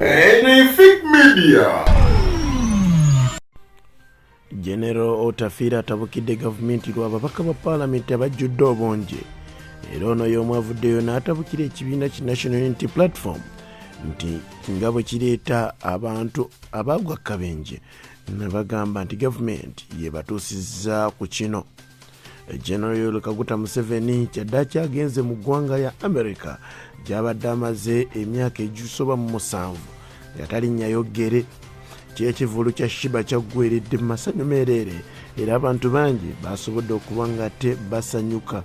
Anything Media. General Otafira atabukidde gavumenti lw'ababaka ba Parliament abajjudde obungi. Era ono y'omu avuddeyo n'atabukira ekibiina ki National Unity Platform nti nga bwe kireeta abantu abagwa akabenje ne bagamba nti gavumenti yebatuusizza ku kino. General Kaguta Museveni kyaddaaki agenze mu ggwanga ya America gy'abadde amaze emyaka egisoba mu 7 nga talinnyayo ggere. Kyekivulu kya Shiba kyaggweeredde mu masanyu meereere era abantu bangi basobodde okuba nga te basanyuka.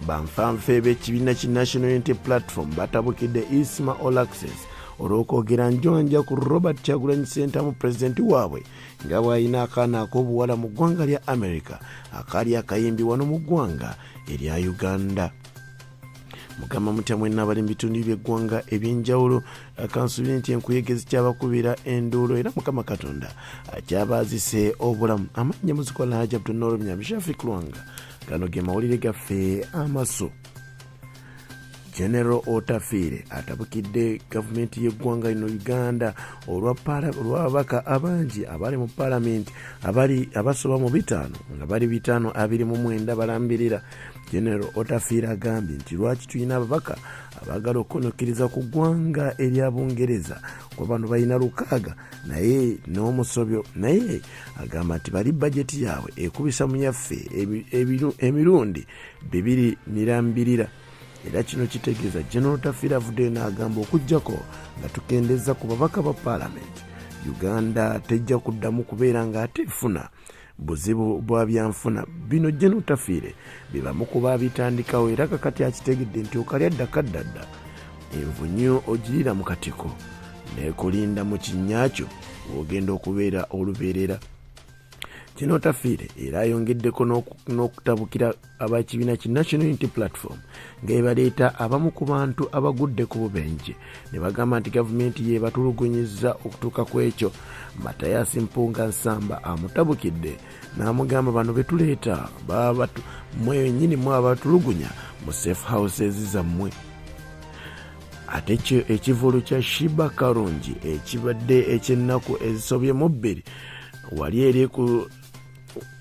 Banfanfe b'ekibiina ki National Unity Platform batabukidde isma Olaxes olw'okwogera njwanja ku Robert Kyagulanyi Ssentamu pulezidenti waabwe nga bw'alina akaana ak'obuwala mu ggwanga lya America akaali akayimbi wano mu ggwanga erya Uganda. Mukama mutya mwenna abali mu bitundu by'eggwanga ebyenjawulo kansuubira nti enkuyege zikyabakubira enduulo era Mukama Katonda akyabaazise obulamu. Amannya muzikola Hajja Abdul Mnyamishafi Kulwanga. Gano ge mawulire gaffe amaso. General Otafire atabukidde gavumenti y'eggwanga lino Uganda olw'ababaka abangi abali mu Parliament abasoba mu 5 nga bali 529 balambirira. General Otafire agambye nti lwaki tulina ababaka abagala okukonokkiriza ku ggwanga erya Bungereza kwa bano balina 6 naye n'omusobyo naye agamba nti bali bajeti yaabwe ekubisa mu yaffe emirundi 2 era kino kitegeeza General Otafire avuddeyo n'agamba okuggyako nga tukendeza ku babaka ba Parliament Uganda tejja kuddamu kubeera nga ate efuna buzibu bwa byanfuna. Bino General Otafire bibamu kuba bitandikawo era kakati akitegedde nti okalya ddakaddadda envunyu ogirira mu katiko n'ekulinda mu kinyaakyo ogenda okubeera olubeerera. General Otafire era ayongeddeko n'okutabukira abakibiina ki National Unity Platform nga ebaleeta abamu ku bantu abagudde ku bubenje ne bagamba nti gavumenti yebatulugunyizza okutuuka ku ekyo. Matayasi Mpunga Nsamba amutabukidde n'amugamba bano betuleeta mwe nyini mwe abatulugunya mu safe houses zammwe. Ate ekivulu kya Shiba Karungi ekibadde eky'ennaku ezisobye mu 2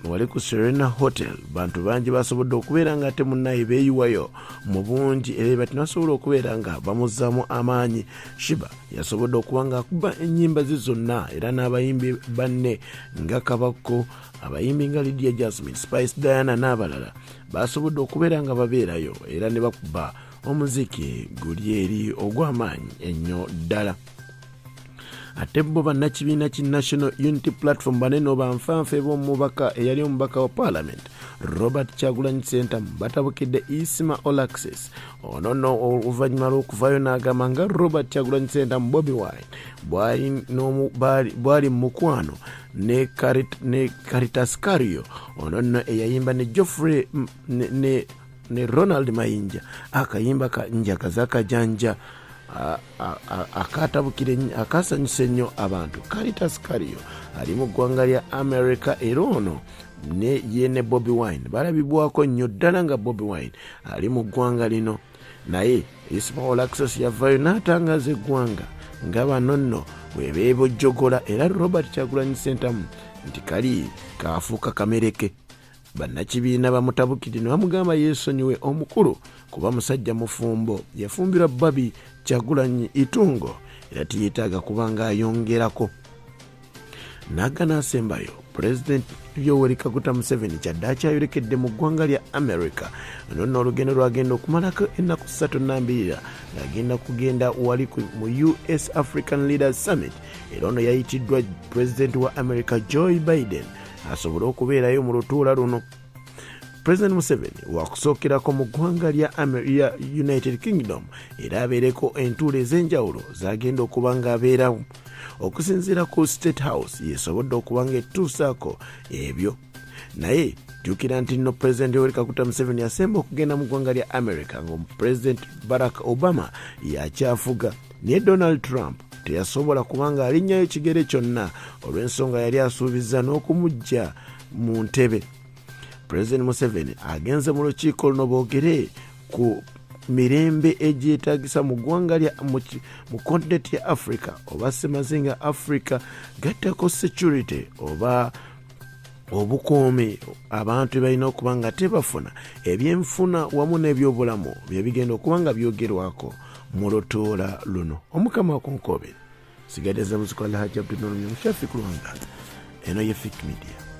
wali ku Serena Hotel bantu bangi basobodde okubeera nga ate munnaye beeyiwayo mu bungi era batinasobola okubeera nga bamuzzaamu amaanyi. Shiba yasobodde okuba nga akuba ennyimba ze zonna era n'abayimbi banne nga Kabako, abayimbi nga Lydia Jasmine, Spice Diana n'abalala basobodde okubeera nga babeerayo era ne bakuba omuziki guli eri ogw'amaanyi ennyo ddala. Ate bo bannakibiina ki National Unity Platform banene banfanfe b'omubaka eyali omubaka wa Parliament Robert Kyagulanyi Ssentamu batabukidde isma Olaxes. Ono nno oluvannyuma lw'okuvaayo n'agamba nga Robert Kyagulanyi Ssentamu Bobi Wine bwali mu mukwano ne karitas Kario. Ono nno eyayimba ne Geoffrey ne Ronald Mayinja akayimba ka njagaza akajanja akatabukire akasanyusa ennyo abantu. Karitas Kario ali mu ggwanga lya America era ono ne Bobi Wine balabibwako nnyo ddala nga Bobi Wine ali mu ggwanga lino. Naye isma Olaxes yavaayo n'atangaza eggwanga nga bano nno bwe beebojjogola era Robert Kyagulanyi Ssentamu nti kali kaafuuka kamereke. Bannakibiina bamutabukidde ne bamugamba yeesonyiwe omukulu kuba musajja mufumbo yafumbirwa Babi Kyagulanyi Itungo era tiyetaaga kuba nga ayongerako. Naga n'asembayo President Yoweri Kaguta Museveni kyaddaaki ayolekedde mu ggwanga lya America. Nonno olugendo lwagenda okumalako ennaku 32 ng'agenda kugenda wali mu US African Leaders Summit era ono yayitiddwa President wa America Joe Biden asobole okubeerayo mu lutuula luno. President Museveni wakusookerako mu ggwanga lya United Kingdom era abeereko entuula ez'enjawulo zagenda okuba nga abeerawo. Okusinziira ku State House yesobodde okuba nga etuusaako ebyo. Naye jjukira nti nno President Yoweri Kaguta Museveni yasemba okugenda mu ggwanga lya America President Barack Obama yakyafuga naye Donald Trump teyasobola kubanga alinnyayo kigere kyonna olw'ensonga yali asuubiza n'okumujja mu ntebe. President Museveni agenze mu lukiiko luno boogere ku mirembe egyetagisa mu ggwanga lya mu continent ya Africa oba semazinga Africa gattako security oba obukuumi abantu balina okuba nga tebafuna ebyenfuna wamu n'ebyobulamu bye bigenda okuba nga byogerwako mu lutuula luno. Omukama wakunkobere sigadde za muzikola Hajji Abdul Mushafi Kulwanga eno ye Fik Media.